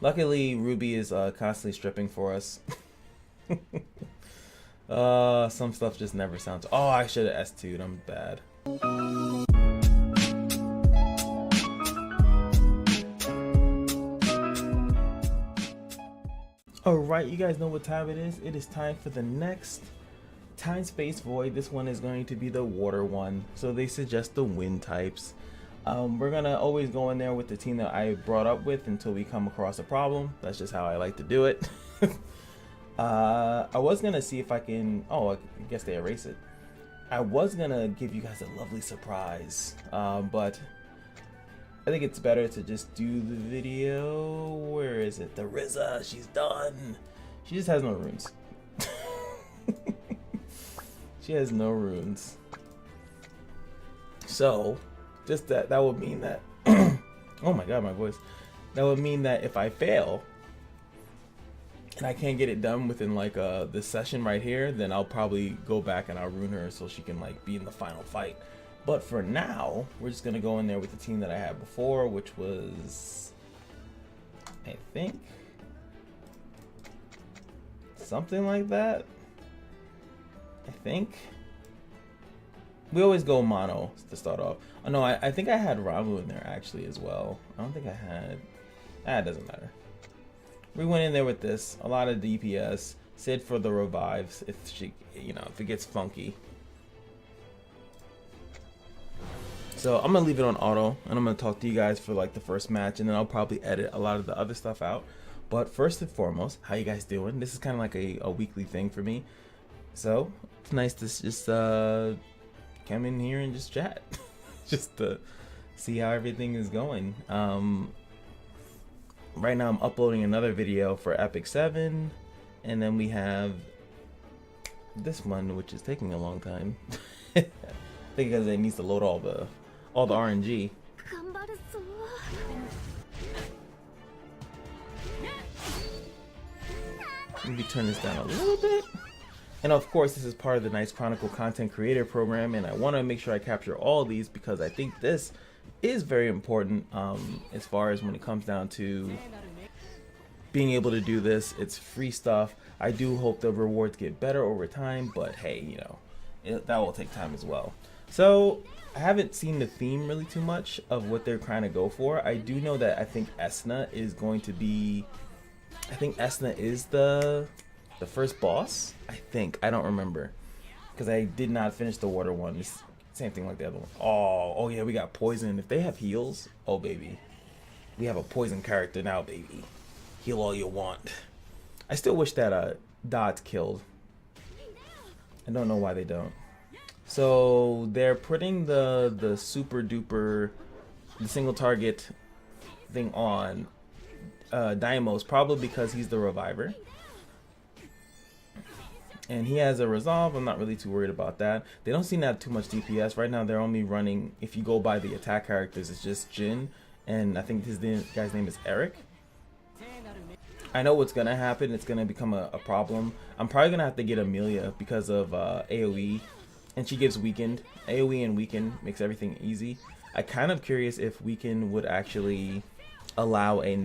Luckily, Ruby is constantly stripping for us. Some stuff just never sounds. Oh, I should have S2'd. I'm bad. Alright, you guys know what time it is. It is time for the next TimeSpace Void. This one is going to be the water one. So they suggest the wind types. We're gonna always go in there with the team that I brought up with until we come across a problem. That's just how I like to do it. I was gonna see if I can. Oh, I guess they erase it. I was gonna give you guys a lovely surprise, but I think it's better to just do the video. Where is it? The Rizza, she's done. She just has no runes. She has no runes. So, just that would mean that. Oh my god, my voice. That would mean that if I fail and I can't get it done within like this session right here, then I'll probably go back and I'll rune her so she can like be in the final fight. But for now, we're just gonna go in there with the team that I had before, which was, I think, something like that. I think we always go mono to start off. Oh no, I think I had Ramu in there actually as well. I don't think I had. It doesn't matter. We went in there with this, a lot of DPS. Sid for the revives if she, if it gets funky. So I'm gonna leave it on auto, and I'm gonna talk to you guys for like the first match, and then I'll probably edit a lot of the other stuff out. But first and foremost, how you guys doing? This is kind of like a weekly thing for me, so it's nice to just come in here and just chat, just to see how everything is going. Right now I'm uploading another video for Epic 7, and then we have this one, which is taking a long time. I think because it needs to load all the RNG. Maybe turn this down a little bit. And of course, this is part of the Nice Chronicle content creator program, and I want to make sure I capture all of these because I think this is very important as far as when it comes down to being able to do this. It's free stuff. I do hope the rewards get better over time, but hey, that will take time as well. So I haven't seen the theme really too much of what they're trying to go for. I do know that I think Esna is going to be, I think Esna is the first boss. I don't remember because I did not finish the water one. It's same thing like the other one. Oh yeah, we got poison. If they have heals, oh baby, we have a poison character now, baby. Heal all you want. I still wish that Dod's killed. I don't know why they don't. So they're putting the super duper, the single target thing on Daimos, probably because he's the reviver. And he has a resolve. I'm not really too worried about that. They don't seem to have too much DPS. Right now they're only running, if you go by the attack characters, it's just Jin. And I think his guy's name is Eric. I know what's going to happen. It's going to become a problem. I'm probably going to have to get Amelia because of AoE. And she gives weakened. AoE and weaken makes everything easy. I kind of curious if weaken would actually allow a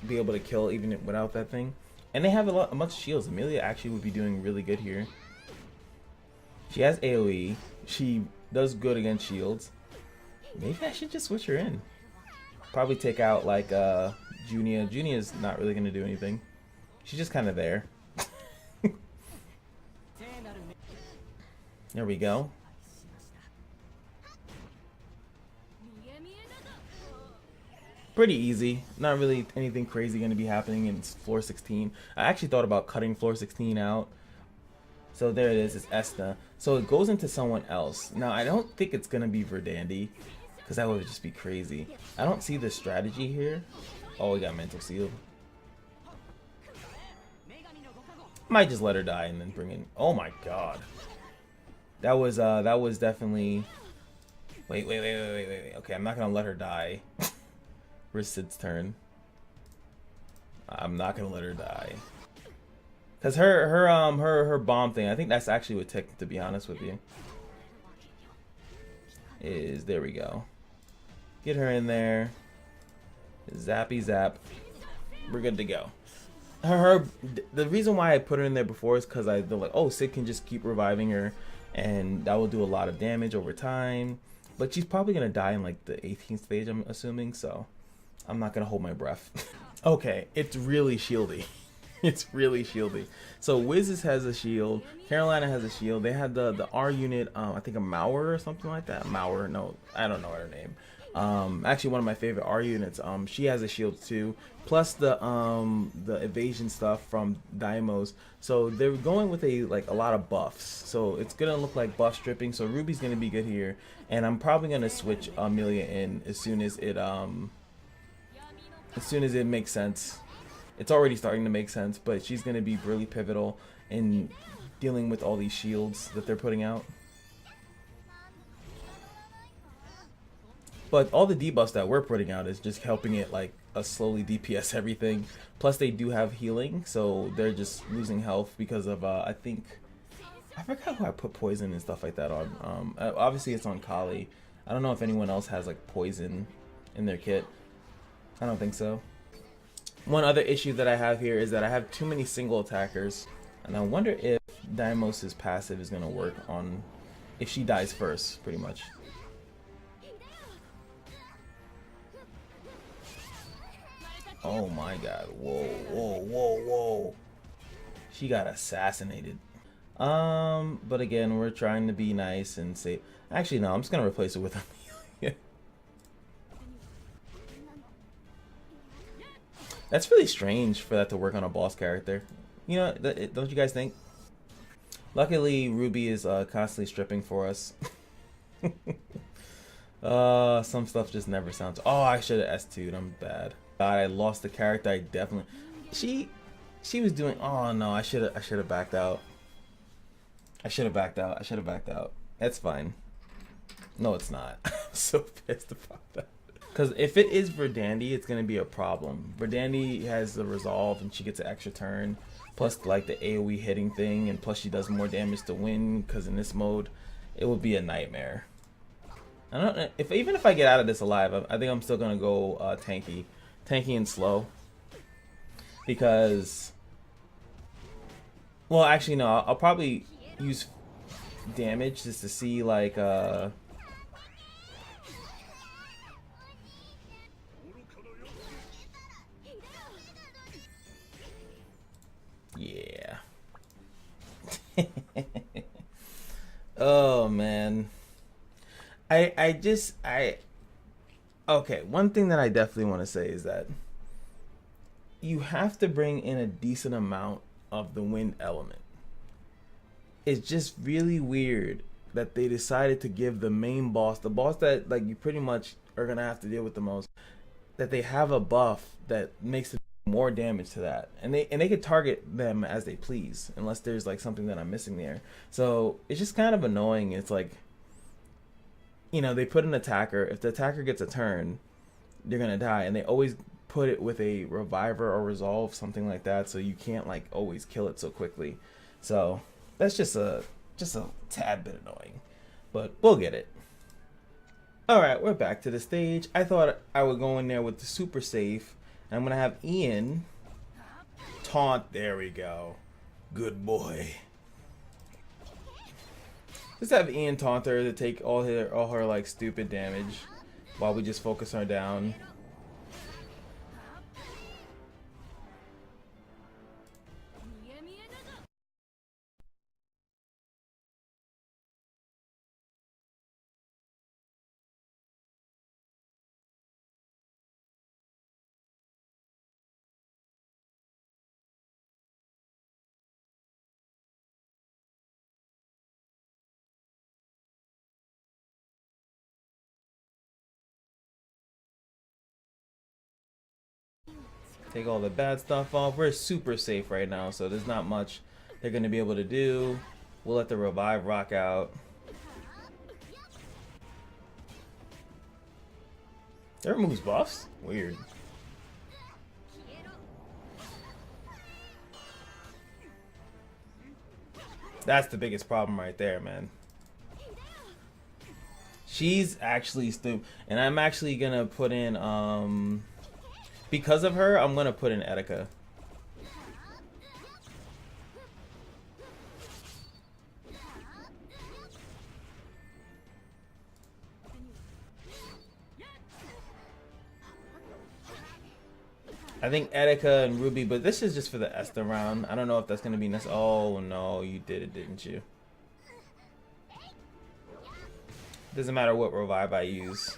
be able to kill even without that thing. And they have a bunch of shields. Amelia actually would be doing really good here. She has AoE. She does good against shields. Maybe I should just switch her in. Probably take out like Junia. Junia's not really gonna do anything. She's just kind of there. There we go. Pretty easy. Not really anything crazy going to be happening in floor 16. I actually thought about cutting floor 16 out. So there it is. It's Esna. So it goes into someone else. Now I don't think it's going to be Verdandi, because that would just be crazy. I don't see the strategy here. Oh, we got mental seal. Might just let her die and then bring in. Oh my god. That was definitely. Wait. Okay, I'm not gonna let her die. Where's Sid's turn? I'm not gonna let her die. Cause her bomb thing, I think that's actually what ticked, to be honest with you. There we go. Get her in there. Zappy zap. We're good to go. The reason why I put her in there before is because they're like, oh, Sid can just keep reviving her, and that will do a lot of damage over time. But she's probably gonna die in like the 18th stage, I'm assuming. So I'm not gonna hold my breath. Okay, it's really shieldy. It's really shieldy. So Wiz has a shield. Carolina has a shield. They had the R unit. I think a Mauer or something like that. Mauer. No, I don't know her name. Actually, one of my favorite R units. She has a shield too. Plus the evasion stuff from Daimos. So they're going with a lot of buffs. So it's gonna look like buff stripping. So Ruby's gonna be good here, and I'm probably gonna switch Amelia in as soon as it makes sense. It's already starting to make sense, but she's going to be really pivotal in dealing with all these shields that they're putting out. But all the debuffs that we're putting out is just helping it slowly DPS everything. Plus they do have healing, so they're just losing health because of I forgot who I put poison and stuff like that on. Obviously it's on Kali. I don't know if anyone else has poison in their kit. I don't think so. One other issue that I have here is that I have too many single attackers, and I wonder if Daimos' passive is going to work on if she dies first, pretty much. Oh my god, whoa, whoa, whoa, whoa. She got assassinated. But again, we're trying to be nice and say, actually no, I'm just going to replace it with Amelia. That's really strange for that to work on a boss character. You know, don't you guys think? Luckily, Ruby is constantly stripping for us. Some stuff just never sounds. Oh, I should have S2'd. I'm bad. God, I lost the character. I definitely. She was doing. Oh no, I should have backed out. I should have backed out. That's fine. No, it's not. I'm so pissed about that. Because if it is Verdandi, it's going to be a problem. Verdandi has the resolve and she gets an extra turn. Plus the AoE hitting thing. And plus she does more damage to win. Because in this mode, it would be a nightmare. I don't know. Even if I get out of this alive, I think I'm still going to go tanky. Tanky and slow. Because... Well, actually, no. I'll probably use damage just to see yeah. Oh man. Okay, one thing that I definitely want to say is that you have to bring in a decent amount of the wind element. It's just really weird that they decided to give the main boss, the boss that you pretty much are gonna have to deal with the most, that they have a buff that makes it more damage to that, and they could target them as they please unless there's something that I'm missing there. So it's just kind of annoying. It's you know, they put an attacker. If the attacker gets a turn, they're gonna die, and they always put it with a reviver or resolve, something like that, so you can't always kill it so quickly. So that's just a tad bit annoying, but we'll get it. Alright, we're back to the stage. I thought I would go in there with the super safe, and I'm going to have Ian taunt. There we go. Good boy. Just have Ian taunt her to take all her stupid damage while we just focus her down. Take all the bad stuff off. We're super safe right now, so there's not much they're going to be able to do. We'll let the revive rock out. It removes buffs? Weird. That's the biggest problem right there, man. She's actually stupid. And I'm actually going to put in, Because of her, I'm gonna put in Etika. I think Etika and Ruby, but this is just for the Esther round. I don't know if that's gonna be necessary. Oh no, you did it, didn't you? Doesn't matter what revive I use.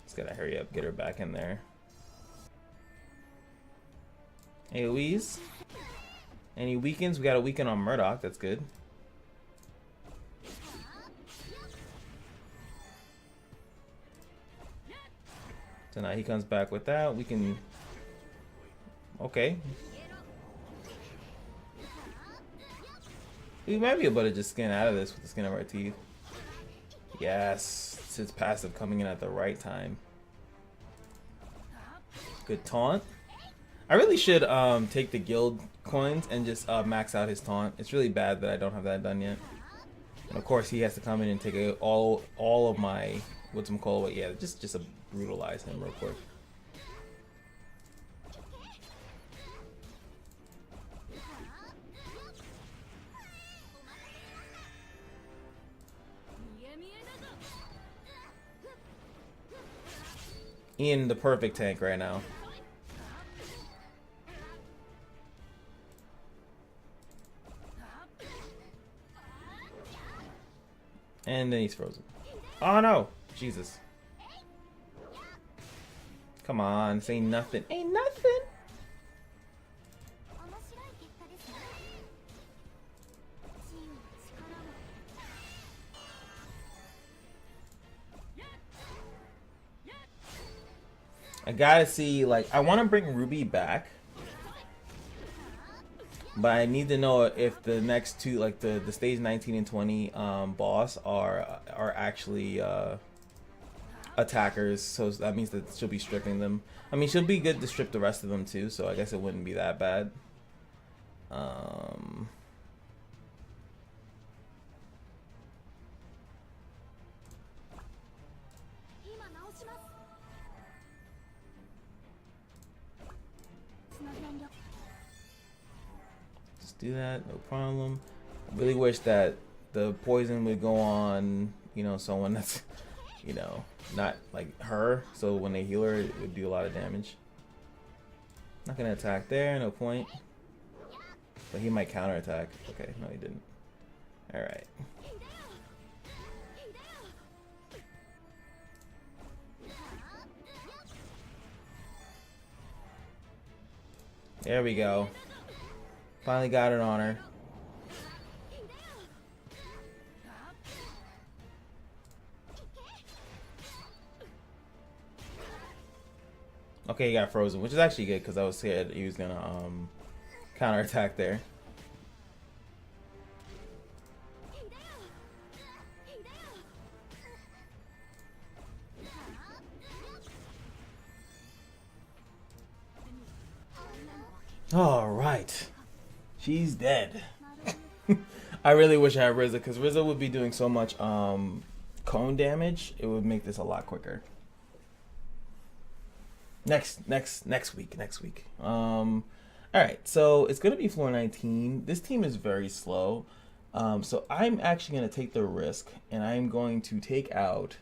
Just gotta hurry up, get her back in there. AoEs. Any weakens? We got a weaken on Murdoch, that's good. So now he comes back with that. We can... Okay. We might be able to just skin out of this with the skin of our teeth. Yes. It's his passive coming in at the right time. Good taunt. I really should take the guild coins and just max out his taunt. It's really bad that I don't have that done yet. And of course he has to come in and take all of my... whatchamacallit. Yeah, just a brutalize him real quick. Ian, the perfect tank right now. And then he's frozen. Oh no! Jesus. Come on, say nothing. Ain't nothing. I gotta see, like, I want to bring Ruby back, but I need to know if the next two, like the stage 19 and 20 boss are actually attackers, so that means that she'll be stripping them. I mean, she'll be good to strip the rest of them too, so I guess it wouldn't be that bad. Just do that, no problem. I really wish that the poison would go on, you know, someone that's, you know, not like her, so when they heal her it would do a lot of damage. Not gonna attack there, no point. But he might counterattack. Okay, no he didn't. Alright. There we go. Finally got it on her. Okay, he got frozen, which is actually good because I was scared he was gonna counterattack there. All right, she's dead. I really wish I had RZA because RZA would be doing so much cone damage. It would make this a lot quicker. Next week. All right, so it's gonna be floor 19. This team is very slow, so I'm actually gonna take the risk and I'm going to take out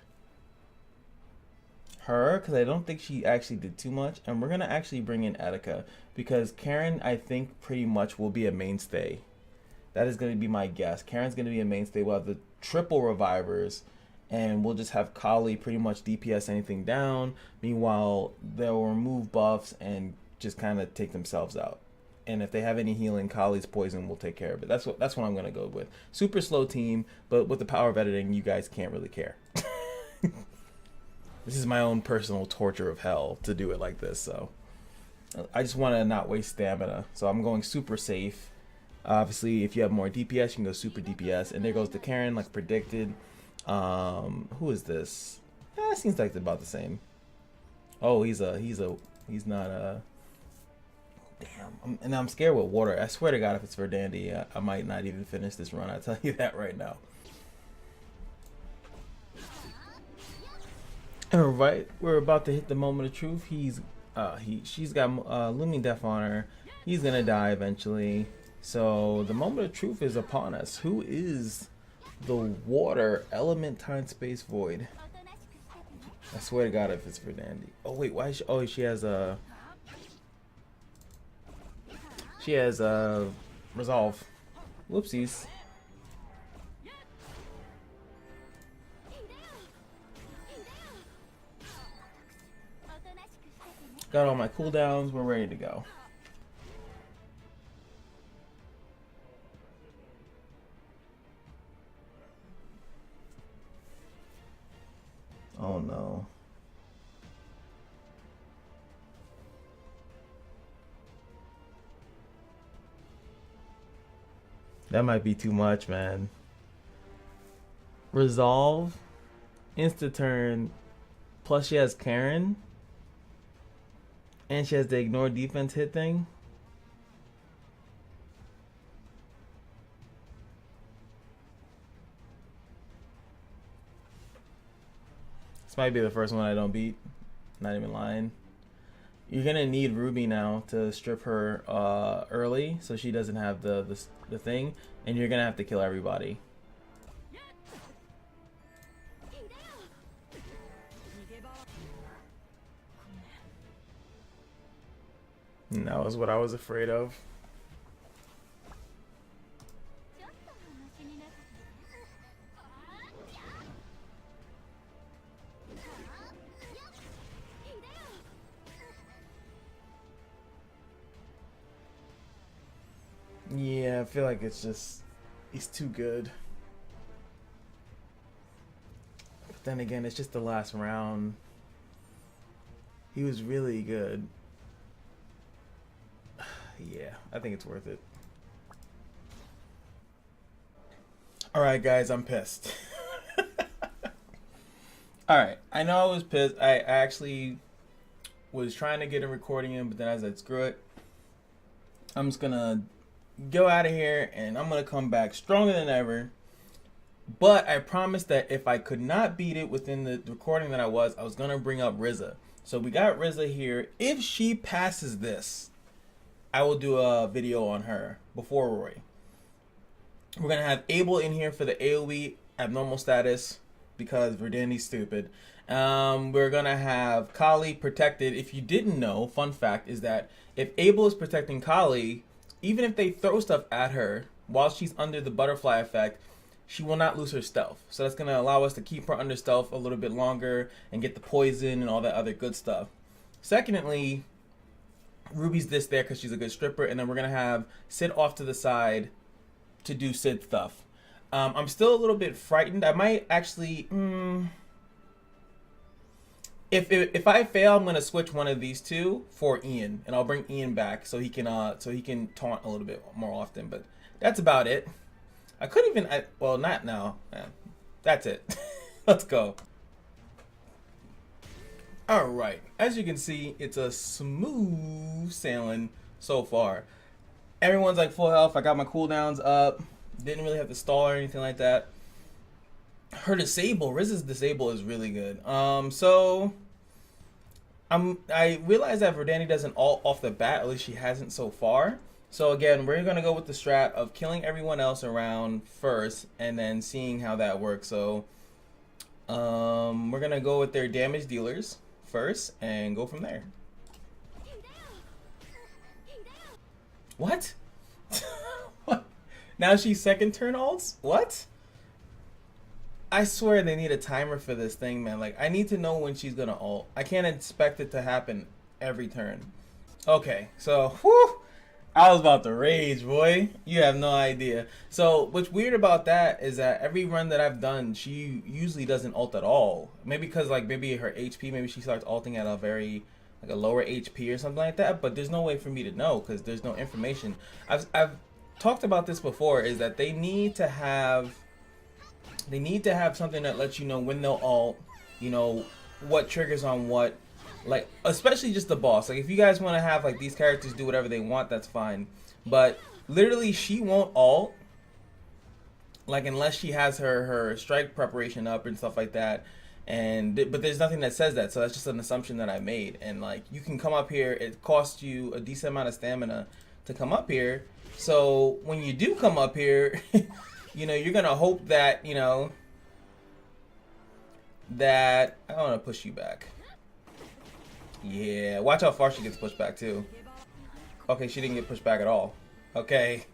her because I don't think she actually did too much, and we're gonna actually bring in Etika because Karen I think pretty much will be a mainstay. That is gonna be my guess. Karen's gonna be a mainstay. We'll have the triple revivers, and we'll just have Kali pretty much DPS anything down. Meanwhile, they'll remove buffs and just kind of take themselves out. And if they have any healing, Kali's poison will take care of it. That's what I'm gonna go with. Super slow team, but with the power of editing, you guys can't really care. This is my own personal torture of hell to do it like this. So I just want to not waste stamina. So I'm going super safe. Obviously, if you have more DPS, you can go super DPS. And there goes the Karen, like predicted. Who is this? Seems like they're about the same. Oh, he's not a. Damn, and I'm scared with water. I swear to God, if it's for Dandy, I might not even finish this run. I tell you that right now. All right, we're about to hit the moment of truth. She's got looming death on her. He's gonna die eventually. So the moment of truth is upon us. Who is the water element time space void? I swear to God, if it's for Dandy. Oh wait, why? Oh, she has a. She has a resolve. Whoopsies. Got all my cooldowns. We're ready to go. Oh no. That might be too much, man. Resolve, insta turn, plus she has Karen, and she has the ignore defense hit thing. This might be the first one I don't beat. Not even lying. You're gonna need Ruby now to strip her early, so she doesn't have the thing, and you're gonna have to kill everybody. And that was what I was afraid of. Yeah, I feel like it's just, he's too good. But then again, it's just the last round. He was really good. Yeah, I think it's worth it. Alright guys, I'm pissed. Alright, I know I was pissed. I actually was trying to get a recording in, but then I said, screw it. I'm just gonna go out of here and I'm gonna come back stronger than ever. But I promised that if I could not beat it within the recording that I was gonna bring up Rizza. So we got Rizza here. If she passes this, I will do a video on her before Roy. We're gonna have Abel in here for the AoE abnormal status because Verdani's stupid. We're gonna have Kali protected. If you didn't know, fun fact is that if Abel is protecting Kali, even if they throw stuff at her while she's under the butterfly effect, she will not lose her stealth. So that's going to allow us to keep her under stealth a little bit longer and get the poison and all that other good stuff. Secondly, Ruby's this there because she's a good stripper, and then we're going to have Sid off to the side to do Sid stuff. I'm still a little bit frightened. I might actually... If I fail, I'm gonna switch one of these two for Ian, and I'll bring Ian back so he can taunt a little bit more often. But that's about it. I could even well, not now. That's it. Let's go. All right. As you can see, it's a smooth sailing so far. Everyone's like full health. I got my cooldowns up. Didn't really have to stall or anything like that. Her disable, Riz's disable is really good. So I realize that Verdani doesn't ult off the bat, at least she hasn't so far. So again, we're gonna go with the strat of killing everyone else around first and then seeing how that works. So we're gonna go with their damage dealers first and go from there. What? What? Now she's second turn ults? What? I swear they need a timer for this thing, man. Like, I need to know when she's gonna ult. I can't expect it to happen every turn. Okay, so, whew, I was about to rage, boy. You have no idea. So, what's weird about that is that every run that I've done, she usually doesn't ult at all. Maybe because, like, maybe her HP, maybe she starts ulting at a very, like, a lower HP or something like that. But there's no way for me to know because there's no information. I've talked about this before, is that they need to have something that lets you know when they'll ult, you know, what triggers on what, like, especially just the boss. Like, if you guys want to have, like, these characters do whatever they want, that's fine. But literally, she won't ult, like, unless she has her strike preparation up and stuff like that. But there's nothing that says that, so that's just an assumption that I made. And like, you can come up here, it costs you a decent amount of stamina to come up here. So when you do come up here, you know, you're gonna hope that, you know, that I don't want to push you back. Yeah, watch how far she gets pushed back too. Okay, she didn't get pushed back at all. Okay.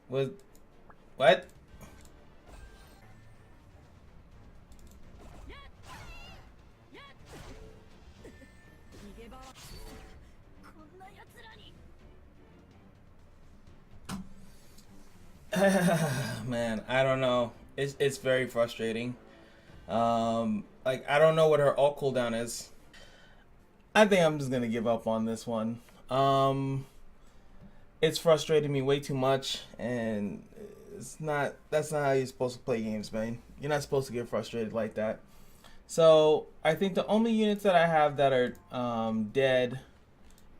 What? Man, I don't know. It's very frustrating. Like, I don't know what her ult cooldown is. I think I'm just gonna give up on this one. It's frustrating me way too much, and that's not how you're supposed to play games, man. You're not supposed to get frustrated like that. So I think the only units that I have that are dead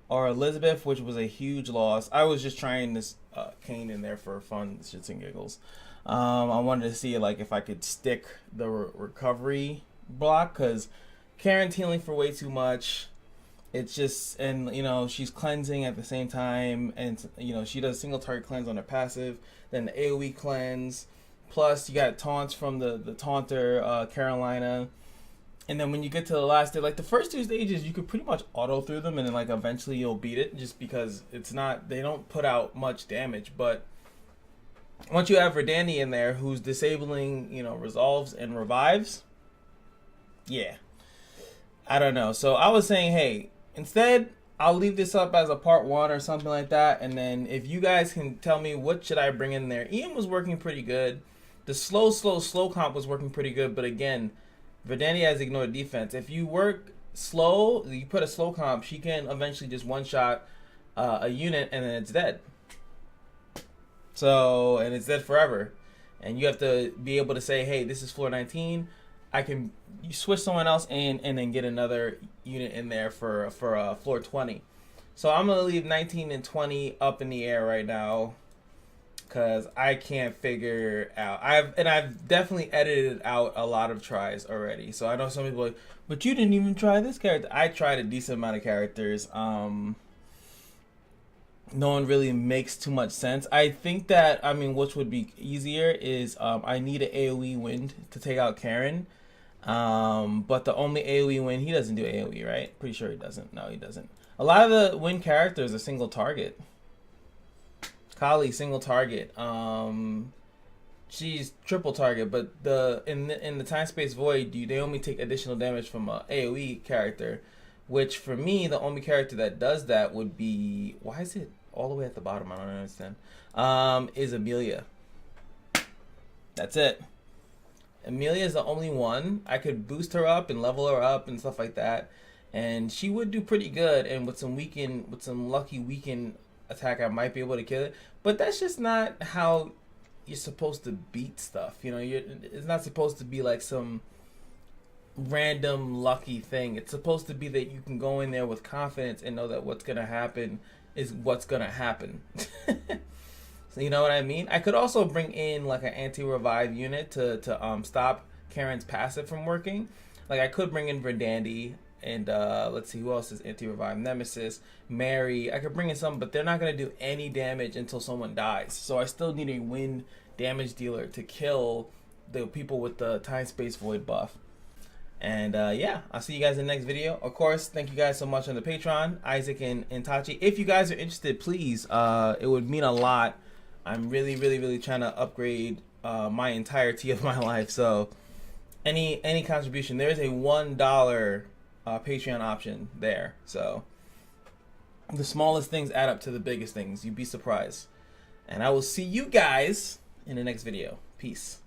are Elizabeth, which was a huge loss. I was just trying this Kane in there for fun, shits and giggles. I wanted to see like if I could stick the recovery block, because Karen's healing for way too much. It's just, and you know, she's cleansing at the same time, and you know, she does single target cleanse on her passive, then the AoE cleanse, plus you got taunts from the taunter Carolina. And then when you get to the last day, like the first two stages, you could pretty much auto through them, and then like eventually you'll beat it, just because it's not, they don't put out much damage. But once you have Verdandi in there, who's disabling, you know, resolves and revives, yeah, I don't know. So I was saying, hey, instead, I'll leave this up as a part 1 or something like that, and then if you guys can tell me what should I bring in there. Ian was working pretty good. The slow comp was working pretty good, but again, Verdandi has ignored defense. If you work slow, you put a slow comp, she can eventually just one-shot a unit, and then it's dead. So, and it's dead forever. And you have to be able to say, hey, this is floor 19. You switch someone else in, and then get another unit in there for floor 20. So I'm gonna leave 19 and 20 up in the air right now, because I can't figure out. I've definitely edited out a lot of tries already. So I know some people are like, but you didn't even try this character. I tried a decent amount of characters. No one really makes too much sense. I think that, I mean, which would be easier is I need an AoE wind to take out Karen. But the only AoE win, he doesn't do AoE, right? Pretty sure he doesn't. No, he doesn't. A lot of the win characters are single target. Kali, single target. She's triple target, but in the TimeSpace Void, they only take additional damage from a AoE character, which for me, the only character that does that would be, why is it all the way at the bottom? I don't understand. Is Amelia. That's it. Amelia is the only one. I could boost her up and level her up and stuff like that, and she would do pretty good. And with some lucky weaken attack, I might be able to kill it. But that's just not how you're supposed to beat stuff. You know, it's not supposed to be like some random lucky thing. It's supposed to be that you can go in there with confidence and know that what's gonna happen is what's gonna happen. So you know what I mean? I could also bring in like an anti-revive unit to stop Karen's passive from working. Like I could bring in Verdandi and let's see who else is anti-revive. Nemesis, Mary. I could bring in some, but they're not gonna do any damage until someone dies. So I still need a wind damage dealer to kill the people with the TimeSpace Void buff. And yeah, I'll see you guys in the next video. Of course, thank you guys so much on the Patreon, Isaac and Tachi. If you guys are interested, please, it would mean a lot. I'm really trying to upgrade my entirety of my life. So any contribution, there is a $1 Patreon option there. So the smallest things add up to the biggest things. You'd be surprised. And I will see you guys in the next video. Peace.